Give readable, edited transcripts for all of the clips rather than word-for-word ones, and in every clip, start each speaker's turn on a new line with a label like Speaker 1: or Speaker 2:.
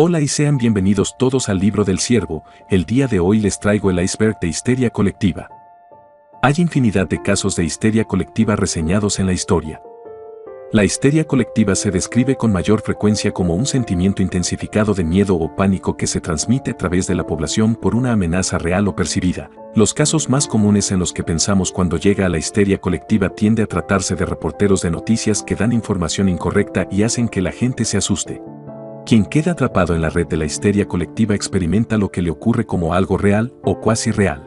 Speaker 1: Hola y sean bienvenidos todos al Libro del Ciervo. El día de hoy les traigo el iceberg de histeria colectiva. Hay infinidad de casos de histeria colectiva reseñados en la historia. La histeria colectiva se describe con mayor frecuencia como un sentimiento intensificado de miedo o pánico que se transmite a través de la población por una amenaza real o percibida. Los casos más comunes en los que pensamos cuando llega a la histeria colectiva tiende a tratarse de reporteros de noticias que dan información incorrecta y hacen que la gente se asuste. Quien queda atrapado en la red de la histeria colectiva experimenta lo que le ocurre como algo real o cuasi real.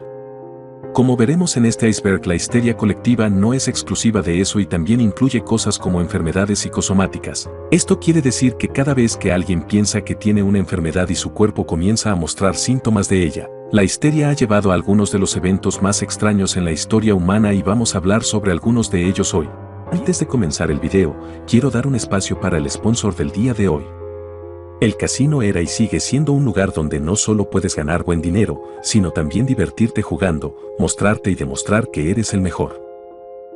Speaker 1: Como veremos en este iceberg, la histeria colectiva no es exclusiva de eso y también incluye cosas como enfermedades psicosomáticas. Esto quiere decir que cada vez que alguien piensa que tiene una enfermedad y su cuerpo comienza a mostrar síntomas de ella, la histeria ha llevado a algunos de los eventos más extraños en la historia humana y vamos a hablar sobre algunos de ellos hoy. Antes de comenzar el video, quiero dar un espacio para el sponsor del día de hoy. El casino era y sigue siendo un lugar donde no solo puedes ganar buen dinero, sino también divertirte jugando, mostrarte y demostrar que eres el mejor.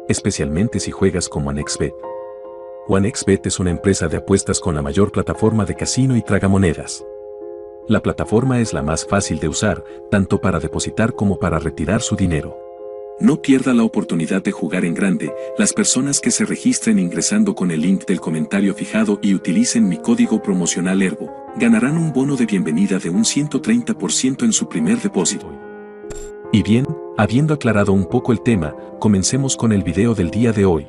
Speaker 1: Especialmente si juegas como OneXBet. OneXBet es una empresa de apuestas con la mayor plataforma de casino y tragamonedas. La plataforma es la más fácil de usar, tanto para depositar como para retirar su dinero. No pierda la oportunidad de jugar en grande. Las personas que se registren ingresando con el link del comentario fijado y utilicen mi código promocional ERVO, ganarán un bono de bienvenida de un 130% en su primer depósito. Y bien, habiendo aclarado un poco el tema, comencemos con el video del día de hoy.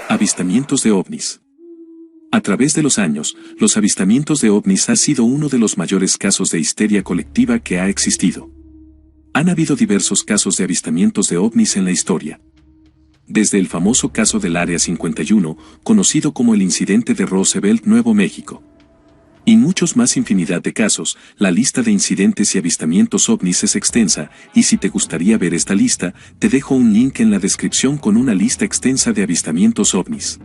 Speaker 1: Avistamientos de ovnis. A través de los años, los avistamientos de ovnis han sido uno de los mayores casos de histeria colectiva que ha existido. Han habido diversos casos de avistamientos de ovnis en la historia. Desde el famoso caso del Área 51, conocido como el incidente de Roosevelt, Nuevo México. Y muchos más, infinidad de casos. La lista de incidentes y avistamientos ovnis es extensa, y si te gustaría ver esta lista, te dejo un link en la descripción con una lista extensa de avistamientos ovnis.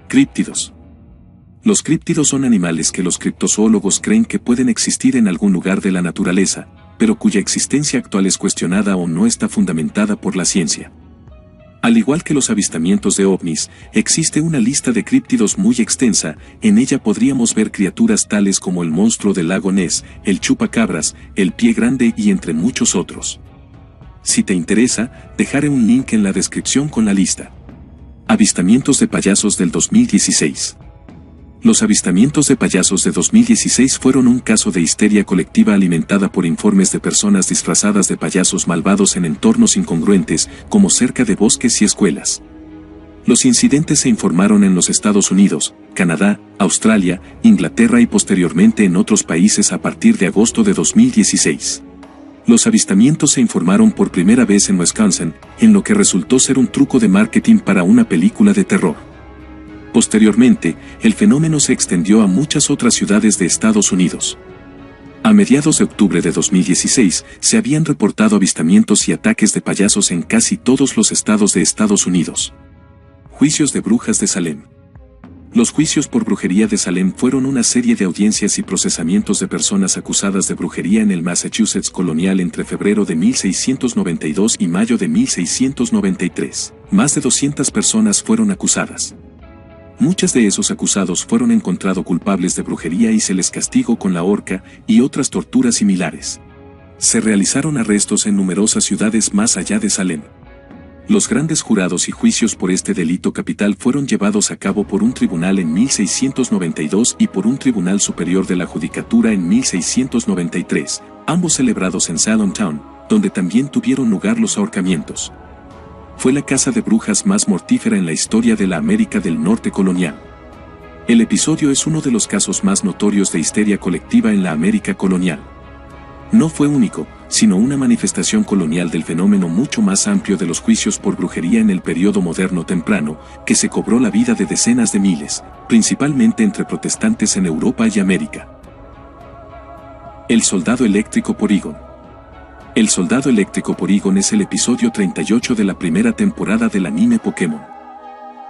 Speaker 1: Críptidos. Los críptidos son animales que los criptozoólogos creen que pueden existir en algún lugar de la naturaleza, pero cuya existencia actual es cuestionada o no está fundamentada por la ciencia. Al igual que los avistamientos de ovnis, existe una lista de críptidos muy extensa. En ella podríamos ver criaturas tales como el monstruo del lago Ness, el chupacabras, el pie grande y entre muchos otros. Si te interesa, dejaré un link en la descripción con la lista. Avistamientos de payasos del 2016. Los avistamientos de payasos de 2016 fueron un caso de histeria colectiva alimentada por informes de personas disfrazadas de payasos malvados en entornos incongruentes, como cerca de bosques y escuelas. Los incidentes se informaron en los Estados Unidos, Canadá, Australia, Inglaterra y posteriormente en otros países a partir de agosto de 2016. Los avistamientos se informaron por primera vez en Wisconsin, en lo que resultó ser un truco de marketing para una película de terror. Posteriormente, el fenómeno se extendió a muchas otras ciudades de Estados Unidos. A mediados de octubre de 2016, se habían reportado avistamientos y ataques de payasos en casi todos los estados de Estados Unidos. Juicios de brujas de Salem. Los juicios por brujería de Salem fueron una serie de audiencias y procesamientos de personas acusadas de brujería en el Massachusetts colonial entre febrero de 1692 y mayo de 1693. Más de 200 personas fueron acusadas. Muchos de esos acusados fueron encontrados culpables de brujería y se les castigó con la horca y otras torturas similares. Se realizaron arrestos en numerosas ciudades más allá de Salem. Los grandes jurados y juicios por este delito capital fueron llevados a cabo por un tribunal en 1692 y por un tribunal superior de la judicatura en 1693, ambos celebrados en Salem Town, donde también tuvieron lugar los ahorcamientos. Fue la caza de brujas más mortífera en la historia de la América del Norte colonial. El episodio es uno de los casos más notorios de histeria colectiva en la América colonial. No fue único, sino una manifestación colonial del fenómeno mucho más amplio de los juicios por brujería en el periodo moderno temprano, que se cobró la vida de decenas de miles, principalmente entre protestantes en Europa y América. El soldado eléctrico Porygon. El soldado eléctrico Porygon es el episodio 38 de la primera temporada del anime Pokémon.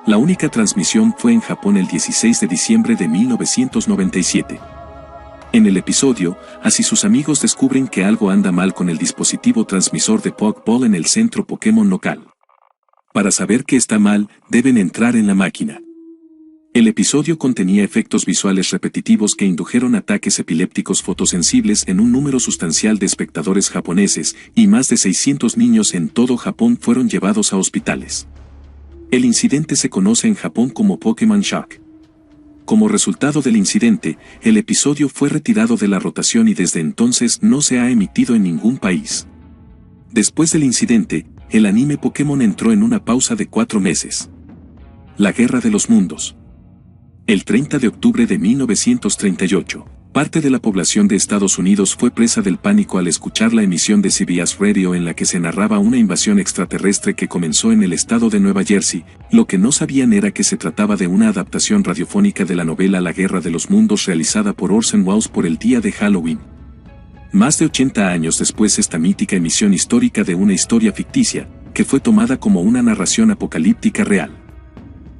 Speaker 1: La única transmisión fue en Japón el 16 de diciembre de 1997. En el episodio, Ash y sus amigos descubren que algo anda mal con el dispositivo transmisor de Pokéball en el centro Pokémon local. Para saber que está mal, deben entrar en la máquina. El episodio contenía efectos visuales repetitivos que indujeron ataques epilépticos fotosensibles en un número sustancial de espectadores japoneses, y más de 600 niños en todo Japón fueron llevados a hospitales. El incidente se conoce en Japón como Pokémon Shock. Como resultado del incidente, el episodio fue retirado de la rotación y desde entonces no se ha emitido en ningún país. Después del incidente, el anime Pokémon entró en una pausa de 4 meses. La Guerra de los Mundos. El 30 de octubre de 1938, parte de la población de Estados Unidos fue presa del pánico al escuchar la emisión de CBS Radio en la que se narraba una invasión extraterrestre que comenzó en el estado de Nueva Jersey. Lo que no sabían era que se trataba de una adaptación radiofónica de la novela La Guerra de los Mundos realizada por Orson Welles por el día de Halloween. Más de 80 años después, esta mítica emisión histórica de una historia ficticia, que fue tomada como una narración apocalíptica real.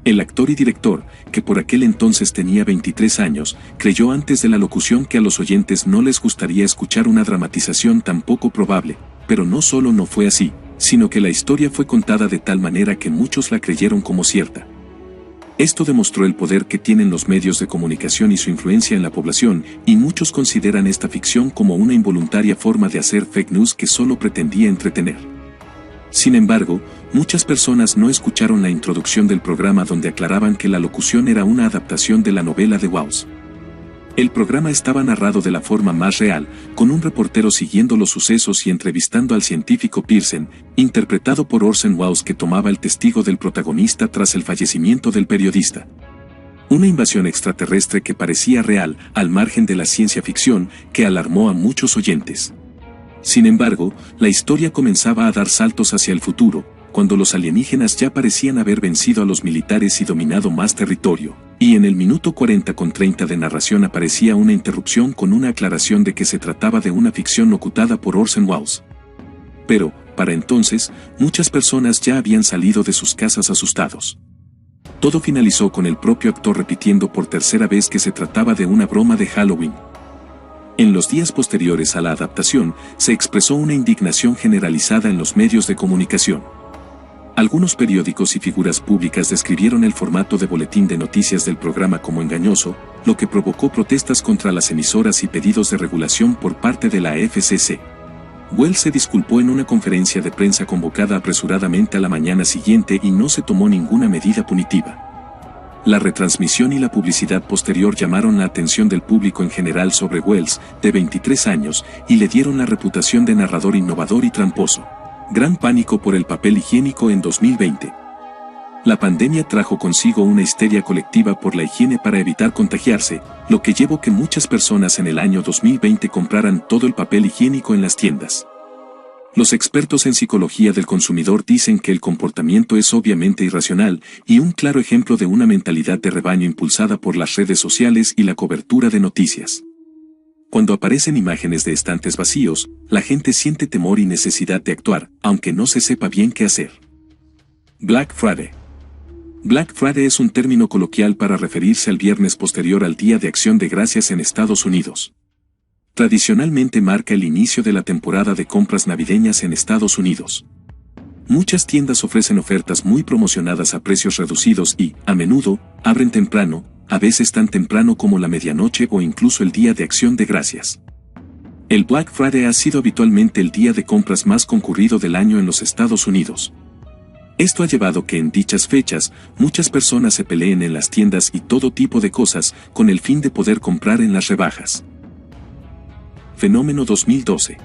Speaker 1: El actor y director, que por aquel entonces tenía 23 años, creyó antes de la locución que a los oyentes no les gustaría escuchar una dramatización tan poco probable, pero no solo no fue así, sino que la historia fue contada de tal manera que muchos la creyeron como cierta. Esto demostró el poder que tienen los medios de comunicación y su influencia en la población, y muchos consideran esta ficción como una involuntaria forma de hacer fake news que solo pretendía entretener. Sin embargo, muchas personas no escucharon la introducción del programa donde aclaraban que la locución era una adaptación de la novela de Welles. El programa estaba narrado de la forma más real, con un reportero siguiendo los sucesos y entrevistando al científico Pearson, interpretado por Orson Welles, que tomaba el testigo del protagonista tras el fallecimiento del periodista. Una invasión extraterrestre que parecía real, al margen de la ciencia ficción, que alarmó a muchos oyentes. Sin embargo, la historia comenzaba a dar saltos hacia el futuro, cuando los alienígenas ya parecían haber vencido a los militares y dominado más territorio, y en el minuto 40:30 de narración aparecía una interrupción con una aclaración de que se trataba de una ficción locutada por Orson Welles. Pero, para entonces, muchas personas ya habían salido de sus casas asustados. Todo finalizó con el propio actor repitiendo por tercera vez que se trataba de una broma de Halloween. En los días posteriores a la adaptación, se expresó una indignación generalizada en los medios de comunicación. Algunos periódicos y figuras públicas describieron el formato de boletín de noticias del programa como engañoso, lo que provocó protestas contra las emisoras y pedidos de regulación por parte de la FCC. Welles se disculpó en una conferencia de prensa convocada apresuradamente a la mañana siguiente y no se tomó ninguna medida punitiva. La retransmisión y la publicidad posterior llamaron la atención del público en general sobre Welles, de 23 años, y le dieron la reputación de narrador innovador y tramposo. Gran pánico por el papel higiénico en 2020. La pandemia trajo consigo una histeria colectiva por la higiene para evitar contagiarse, lo que llevó que muchas personas en el año 2020 compraran todo el papel higiénico en las tiendas. Los expertos en psicología del consumidor dicen que el comportamiento es obviamente irracional y un claro ejemplo de una mentalidad de rebaño impulsada por las redes sociales y la cobertura de noticias. Cuando aparecen imágenes de estantes vacíos, la gente siente temor y necesidad de actuar, aunque no se sepa bien qué hacer. Black Friday. Black Friday es un término coloquial para referirse al viernes posterior al Día de Acción de Gracias en Estados Unidos. Tradicionalmente marca el inicio de la temporada de compras navideñas en Estados Unidos. Muchas tiendas ofrecen ofertas muy promocionadas a precios reducidos y, a menudo, abren temprano, a veces tan temprano como la medianoche o incluso el Día de Acción de Gracias. El Black Friday ha sido habitualmente el día de compras más concurrido del año en los Estados Unidos. Esto ha llevado que en dichas fechas, muchas personas se peleen en las tiendas y todo tipo de cosas, con el fin de poder comprar en las rebajas. Fenómeno 2012.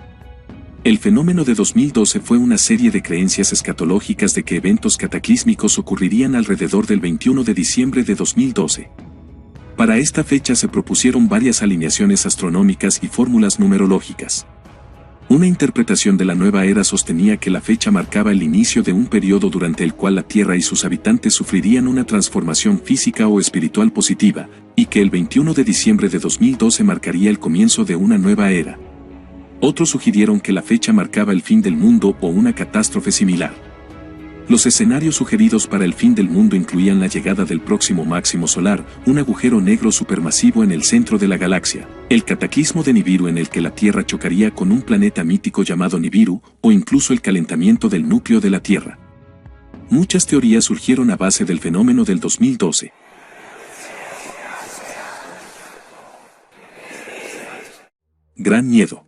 Speaker 1: El fenómeno de 2012 fue una serie de creencias escatológicas de que eventos cataclísmicos ocurrirían alrededor del 21 de diciembre de 2012. Para esta fecha se propusieron varias alineaciones astronómicas y fórmulas numerológicas. Una interpretación de la nueva era sostenía que la fecha marcaba el inicio de un periodo durante el cual la Tierra y sus habitantes sufrirían una transformación física o espiritual positiva, y que el 21 de diciembre de 2012 marcaría el comienzo de una nueva era. Otros sugirieron que la fecha marcaba el fin del mundo o una catástrofe similar. Los escenarios sugeridos para el fin del mundo incluían la llegada del próximo máximo solar, un agujero negro supermasivo en el centro de la galaxia, el cataclismo de Nibiru en el que la Tierra chocaría con un planeta mítico llamado Nibiru, o incluso el calentamiento del núcleo de la Tierra. Muchas teorías surgieron a base del fenómeno del 2012. Gran Miedo.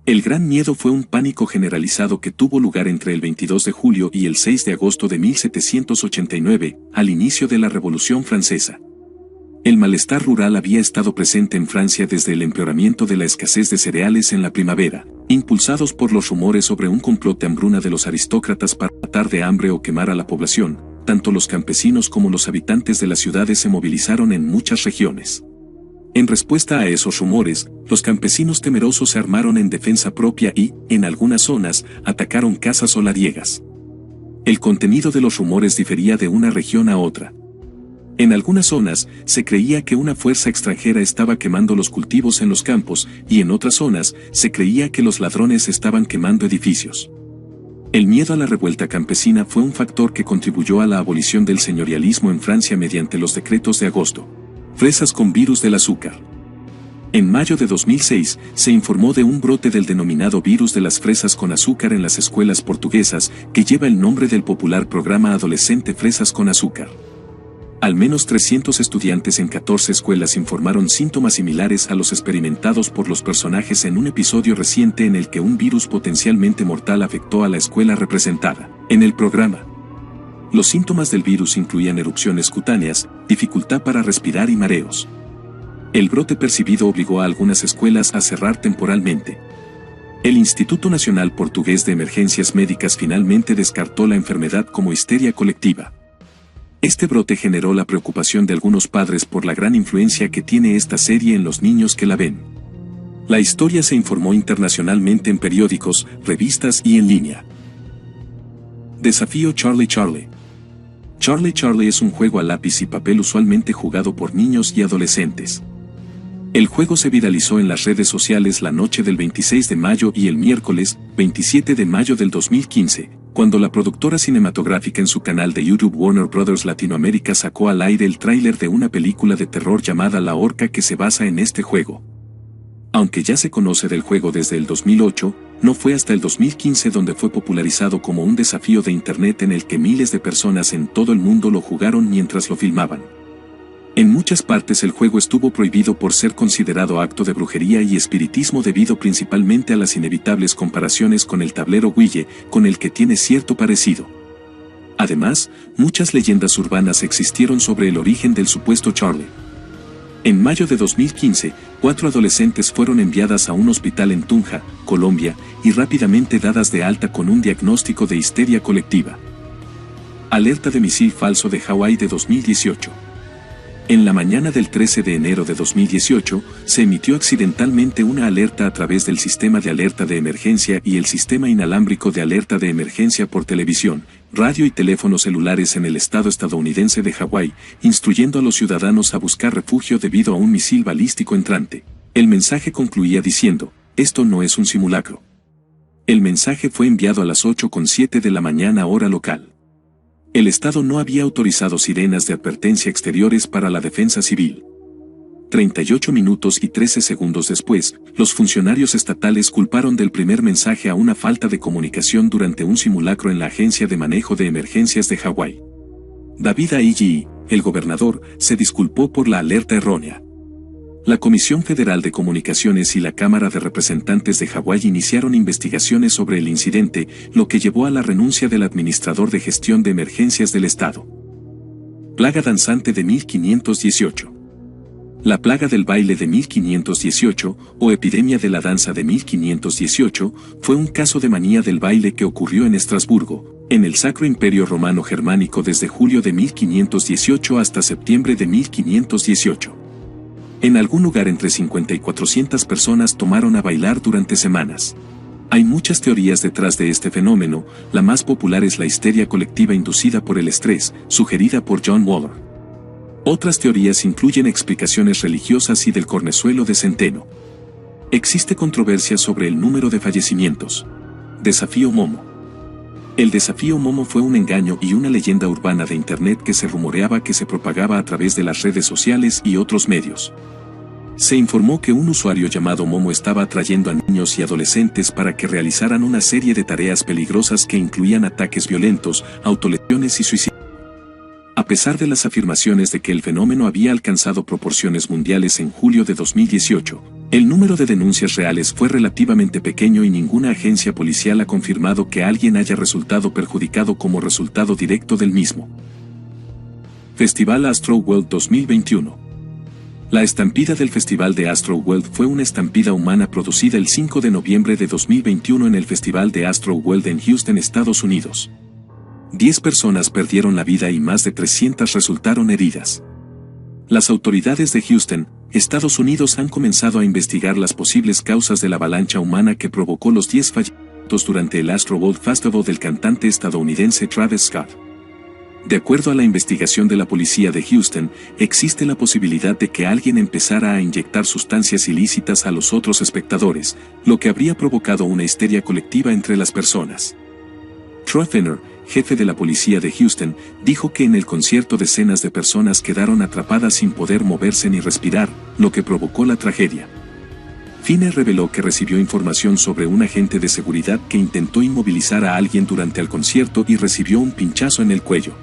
Speaker 1: El Gran Miedo fue un pánico generalizado que tuvo lugar entre el 22 de julio y el 6 de agosto de 1789, al inicio de la Revolución Francesa. El malestar rural había estado presente en Francia desde el empeoramiento de la escasez de cereales en la primavera, impulsados por los rumores sobre un complot de hambruna de los aristócratas para matar de hambre o quemar a la población. Tanto los campesinos como los habitantes de las ciudades se movilizaron en muchas regiones. En respuesta a esos rumores, los campesinos temerosos se armaron en defensa propia y, en algunas zonas, atacaron casas solariegas. El contenido de los rumores difería de una región a otra. En algunas zonas, se creía que una fuerza extranjera estaba quemando los cultivos en los campos, y en otras zonas, se creía que los ladrones estaban quemando edificios. El miedo a la revuelta campesina fue un factor que contribuyó a la abolición del señorialismo en Francia mediante los decretos de agosto. Fresas con virus del azúcar. En mayo de 2006, se informó de un brote del denominado virus de las fresas con azúcar en las escuelas portuguesas, que lleva el nombre del popular programa adolescente Fresas con Azúcar. Al menos 300 estudiantes en 14 escuelas informaron síntomas similares a los experimentados por los personajes en un episodio reciente en el que un virus potencialmente mortal afectó a la escuela representada en el programa. Los síntomas del virus incluían erupciones cutáneas, dificultad para respirar y mareos. El brote percibido obligó a algunas escuelas a cerrar temporalmente. El Instituto Nacional Portugués de Emergencias Médicas finalmente descartó la enfermedad como histeria colectiva. Este brote generó la preocupación de algunos padres por la gran influencia que tiene esta serie en los niños que la ven. La historia se informó internacionalmente en periódicos, revistas y en línea. Desafío Charlie Charlie. Charlie Charlie es un juego a lápiz y papel usualmente jugado por niños y adolescentes. El juego se viralizó en las redes sociales la noche del 26 de mayo y el miércoles, 27 de mayo del 2015, cuando la productora cinematográfica en su canal de YouTube Warner Bros. Latinoamérica sacó al aire el tráiler de una película de terror llamada La Horca que se basa en este juego. Aunque ya se conoce del juego desde el 2008, no fue hasta el 2015 donde fue popularizado como un desafío de internet en el que miles de personas en todo el mundo lo jugaron mientras lo filmaban. En muchas partes el juego estuvo prohibido por ser considerado acto de brujería y espiritismo debido principalmente a las inevitables comparaciones con el tablero Ouija, con el que tiene cierto parecido. Además, muchas leyendas urbanas existieron sobre el origen del supuesto Charlie. En mayo de 2015, 4 adolescentes fueron enviadas a un hospital en Tunja, Colombia, y rápidamente dadas de alta con un diagnóstico de histeria colectiva. Alerta de misil falso de Hawái de 2018. En la mañana del 13 de enero de 2018, se emitió accidentalmente una alerta a través del sistema de alerta de emergencia y el sistema inalámbrico de alerta de emergencia por televisión, radio y teléfonos celulares en el estado estadounidense de Hawái, instruyendo a los ciudadanos a buscar refugio debido a un misil balístico entrante. El mensaje concluía diciendo: "Esto no es un simulacro". El mensaje fue enviado a las 8:07 de la mañana hora local. El Estado no había autorizado sirenas de advertencia exteriores para la defensa civil. 38 minutos y 13 segundos después, los funcionarios estatales culparon del primer mensaje a una falta de comunicación durante un simulacro en la Agencia de Manejo de Emergencias de Hawái. David Aigi, el gobernador, se disculpó por la alerta errónea. La Comisión Federal de Comunicaciones y la Cámara de Representantes de Hawái iniciaron investigaciones sobre el incidente, lo que llevó a la renuncia del administrador de gestión de emergencias del estado. Plaga danzante de 1518. La plaga del baile de 1518, o epidemia de la danza de 1518, fue un caso de manía del baile que ocurrió en Estrasburgo, en el Sacro Imperio Romano Germánico desde julio de 1518 hasta septiembre de 1518. En algún lugar entre 50 y 400 personas tomaron a bailar durante semanas. Hay muchas teorías detrás de este fenómeno, la más popular es la histeria colectiva inducida por el estrés, sugerida por John Waller. Otras teorías incluyen explicaciones religiosas y del cornezuelo de centeno. Existe controversia sobre el número de fallecimientos. Desafío Momo. El desafío Momo fue un engaño y una leyenda urbana de Internet que se rumoreaba que se propagaba a través de las redes sociales y otros medios. Se informó que un usuario llamado Momo estaba atrayendo a niños y adolescentes para que realizaran una serie de tareas peligrosas que incluían ataques violentos, autolesiones y suicidios. A pesar de las afirmaciones de que el fenómeno había alcanzado proporciones mundiales en julio de 2018, el número de denuncias reales fue relativamente pequeño y ninguna agencia policial ha confirmado que alguien haya resultado perjudicado como resultado directo del mismo. Festival Astroworld 2021. La estampida del Festival de Astroworld fue una estampida humana producida el 5 de noviembre de 2021 en el Festival de Astroworld en Houston, Estados Unidos. 10 personas perdieron la vida y más de 300 resultaron heridas. Las autoridades de Houston, Estados Unidos han comenzado a investigar las posibles causas de la avalancha humana que provocó los 10 fallecimientos durante el Astroworld Festival del cantante estadounidense Travis Scott. De acuerdo a la investigación de la policía de Houston, existe la posibilidad de que alguien empezara a inyectar sustancias ilícitas a los otros espectadores, lo que habría provocado una histeria colectiva entre las personas. Troy Fenner, jefe de la policía de Houston, dijo que en el concierto decenas de personas quedaron atrapadas sin poder moverse ni respirar, lo que provocó la tragedia. Fenner reveló que recibió información sobre un agente de seguridad que intentó inmovilizar a alguien durante el concierto y recibió un pinchazo en el cuello.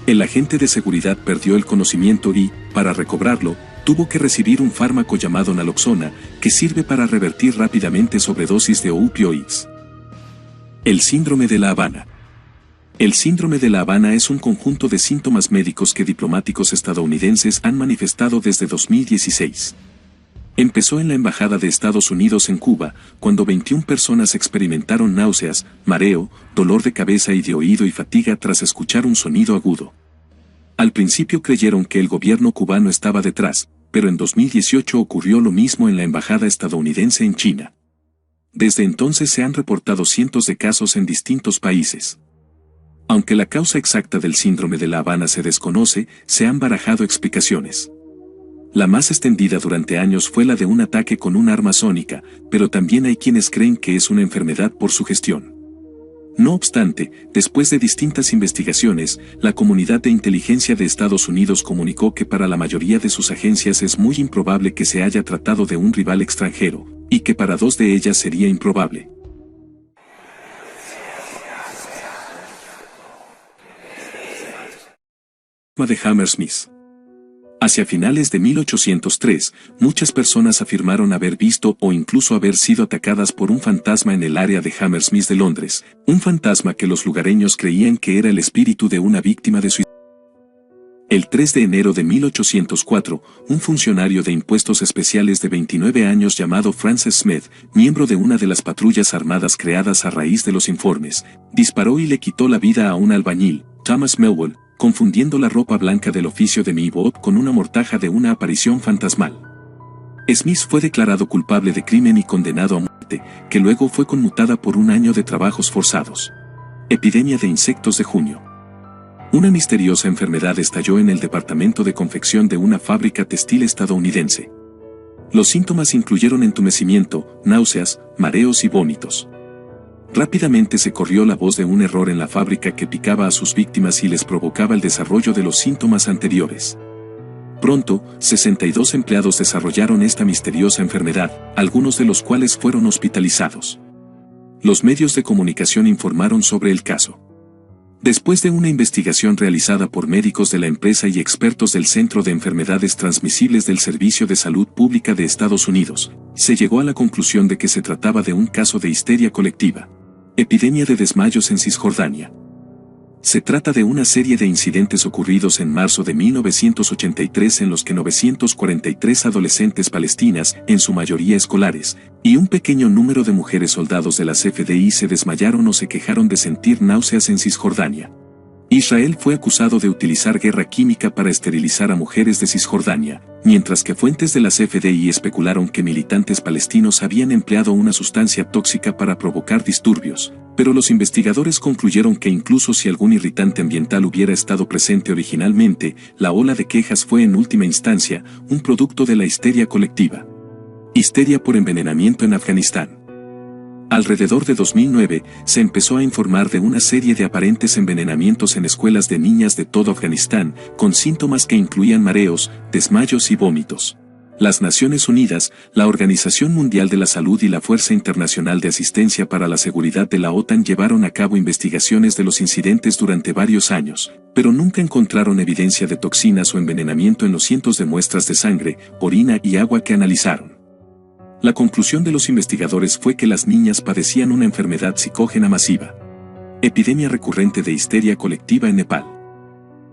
Speaker 1: El agente de seguridad perdió el conocimiento y, para recobrarlo, tuvo que recibir un fármaco llamado naloxona, que sirve para revertir rápidamente sobredosis de opioides. El síndrome de La Habana. El síndrome de La Habana es un conjunto de síntomas médicos que diplomáticos estadounidenses han manifestado desde 2016. Empezó en la Embajada de Estados Unidos en Cuba, cuando 21 personas experimentaron náuseas, mareo, dolor de cabeza y de oído y fatiga tras escuchar un sonido agudo. Al principio creyeron que el gobierno cubano estaba detrás, pero en 2018 ocurrió lo mismo en la Embajada estadounidense en China. Desde entonces se han reportado cientos de casos en distintos países. Aunque la causa exacta del síndrome de La Habana se desconoce, se han barajado explicaciones. La más extendida durante años fue la de un ataque con un arma sónica, pero también hay quienes creen que es una enfermedad por sugestión. No obstante, después de distintas investigaciones, la comunidad de inteligencia de Estados Unidos comunicó que para la mayoría de sus agencias es muy improbable que se haya tratado de un rival extranjero, y que para 2 de ellas sería improbable. De Hammersmith. Hacia finales de 1803, muchas personas afirmaron haber visto o incluso haber sido atacadas por un fantasma en el área de Hammersmith de Londres, un fantasma que los lugareños creían que era el espíritu de una víctima de suicidio. El 3 de enero de 1804, un funcionario de impuestos especiales de 29 años llamado Francis Smith, miembro de una de las patrullas armadas creadas a raíz de los informes, disparó y le quitó la vida a un albañil, Thomas Melwell, confundiendo la ropa blanca del oficio de Mibot con una mortaja de una aparición fantasmal. Smith fue declarado culpable de crimen y condenado a muerte, que luego fue conmutada por 1 año de trabajos forzados. Epidemia de insectos de junio. Una misteriosa enfermedad estalló en el departamento de confección de una fábrica textil estadounidense. Los síntomas incluyeron entumecimiento, náuseas, mareos y vómitos. Rápidamente se corrió la voz de un error en la fábrica que picaba a sus víctimas y les provocaba el desarrollo de los síntomas anteriores. Pronto, 62 empleados desarrollaron esta misteriosa enfermedad, algunos de los cuales fueron hospitalizados. Los medios de comunicación informaron sobre el caso. Después de una investigación realizada por médicos de la empresa y expertos del Centro de Enfermedades Transmisibles del Servicio de Salud Pública de Estados Unidos, se llegó a la conclusión de que se trataba de un caso de histeria colectiva. Epidemia de desmayos en Cisjordania. Se trata de una serie de incidentes ocurridos en marzo de 1983 en los que 943 adolescentes palestinas, en su mayoría escolares, y un pequeño número de mujeres soldados de las FDI se desmayaron o se quejaron de sentir náuseas en Cisjordania. Israel fue acusado de utilizar guerra química para esterilizar a mujeres de Cisjordania, mientras que fuentes de las FDI especularon que militantes palestinos habían empleado una sustancia tóxica para provocar disturbios, pero los investigadores concluyeron que incluso si algún irritante ambiental hubiera estado presente originalmente, la ola de quejas fue en última instancia un producto de la histeria colectiva. Histeria por envenenamiento en Afganistán. Alrededor de 2009, se empezó a informar de una serie de aparentes envenenamientos en escuelas de niñas de todo Afganistán, con síntomas que incluían mareos, desmayos y vómitos. Las Naciones Unidas, la Organización Mundial de la Salud y la Fuerza Internacional de Asistencia para la Seguridad de la OTAN llevaron a cabo investigaciones de los incidentes durante varios años, pero nunca encontraron evidencia de toxinas o envenenamiento en los cientos de muestras de sangre, orina y agua que analizaron. La conclusión de los investigadores fue que las niñas padecían una enfermedad psicógena masiva. Epidemia recurrente de histeria colectiva en Nepal.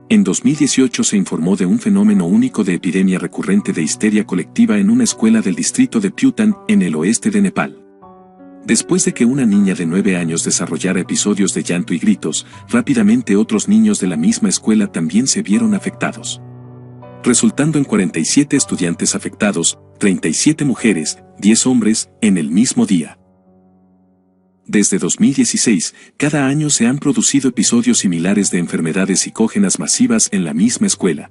Speaker 1: En 2018 se informó de un fenómeno único de epidemia recurrente de histeria colectiva en una escuela del distrito de Phutan, en el oeste de Nepal. Después de que una niña de 9 años desarrollara episodios de llanto y gritos, rápidamente otros niños de la misma escuela también se vieron afectados, resultando en 47 estudiantes afectados, 37 mujeres, 10 hombres, en el mismo día. Desde 2016, cada año se han producido episodios similares de enfermedades psicógenas masivas en la misma escuela.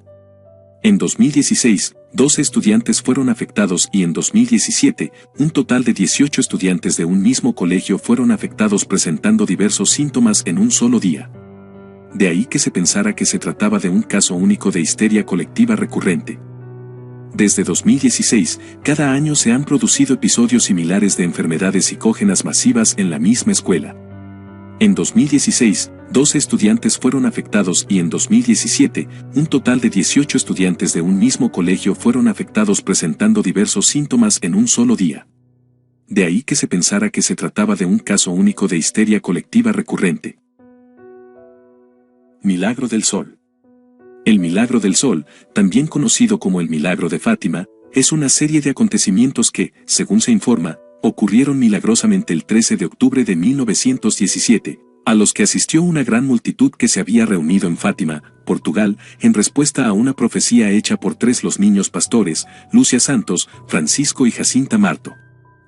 Speaker 1: En 2016, 12 estudiantes fueron afectados y en 2017, un total de 18 estudiantes de un mismo colegio fueron afectados presentando diversos síntomas en un solo día. De ahí que se pensara que se trataba de un caso único de histeria colectiva recurrente. Desde 2016, cada año se han producido episodios similares de enfermedades psicógenas masivas en la misma escuela. En 2016, 12 estudiantes fueron afectados y en 2017, un total de 18 estudiantes de un mismo colegio fueron afectados presentando diversos síntomas en un solo día. De ahí que se pensara que se trataba de un caso único de histeria colectiva recurrente. Milagro del Sol. El Milagro del Sol, también conocido como el Milagro de Fátima, es una serie de acontecimientos que, según se informa, ocurrieron milagrosamente el 13 de octubre de 1917, a los que asistió una gran multitud que se había reunido en Fátima, Portugal, en respuesta a una profecía hecha por los niños pastores, Lucia Santos, Francisco y Jacinta Marto.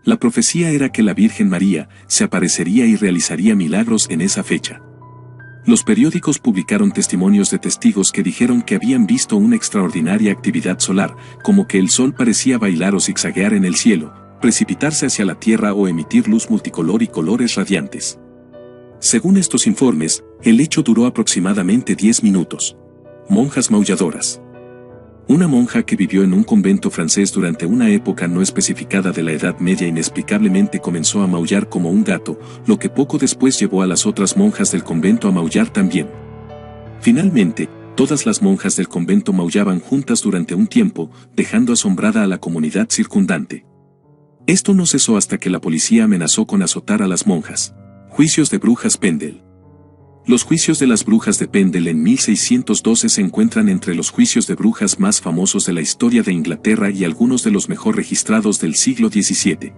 Speaker 1: La profecía era que la Virgen María se aparecería y realizaría milagros en esa fecha. Los periódicos publicaron testimonios de testigos que dijeron que habían visto una extraordinaria actividad solar, como que el sol parecía bailar o zigzaguear en el cielo, precipitarse hacia la tierra o emitir luz multicolor y colores radiantes. Según estos informes, el hecho duró aproximadamente 10 minutos. Monjas maulladoras. Una monja que vivió en un convento francés durante una época no especificada de la Edad Media inexplicablemente comenzó a maullar como un gato, lo que poco después llevó a las otras monjas del convento a maullar también. Finalmente, todas las monjas del convento maullaban juntas durante un tiempo, dejando asombrada a la comunidad circundante. Esto no cesó hasta que la policía amenazó con azotar a las monjas. Juicios de brujas Pendle. Los juicios de las brujas de Pendle en 1612 se encuentran entre los juicios de brujas más famosos de la historia de Inglaterra y algunos de los mejor registrados del siglo XVII.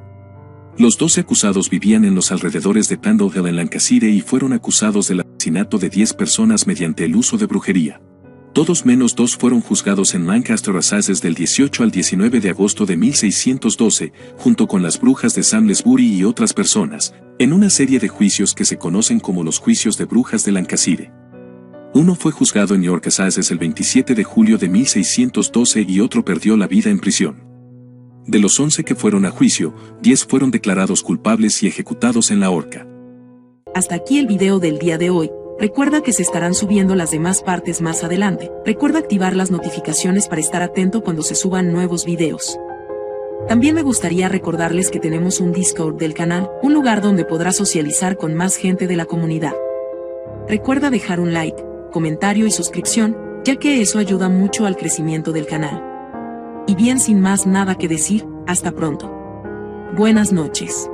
Speaker 1: Los 12 acusados vivían en los alrededores de Pendle Hill en Lancashire y fueron acusados del asesinato de 10 personas mediante el uso de brujería. Todos menos 2 fueron juzgados en Lancaster Assizes del 18 al 19 de agosto de 1612, junto con las brujas de Samlesbury y otras personas, en una serie de juicios que se conocen como los juicios de brujas de Lancashire. Uno fue juzgado en York Assizes el 27 de julio de 1612 y otro perdió la vida en prisión. De los 11 que fueron a juicio, 10 fueron declarados culpables y ejecutados en la horca.
Speaker 2: Hasta aquí el video del día de hoy. Recuerda que se estarán subiendo las demás partes más adelante. Recuerda activar las notificaciones para estar atento cuando se suban nuevos videos. También me gustaría recordarles que tenemos un Discord del canal, un lugar donde podrás socializar con más gente de la comunidad. Recuerda dejar un like, comentario y suscripción, ya que eso ayuda mucho al crecimiento del canal. Y bien, sin más nada que decir, hasta pronto. Buenas noches.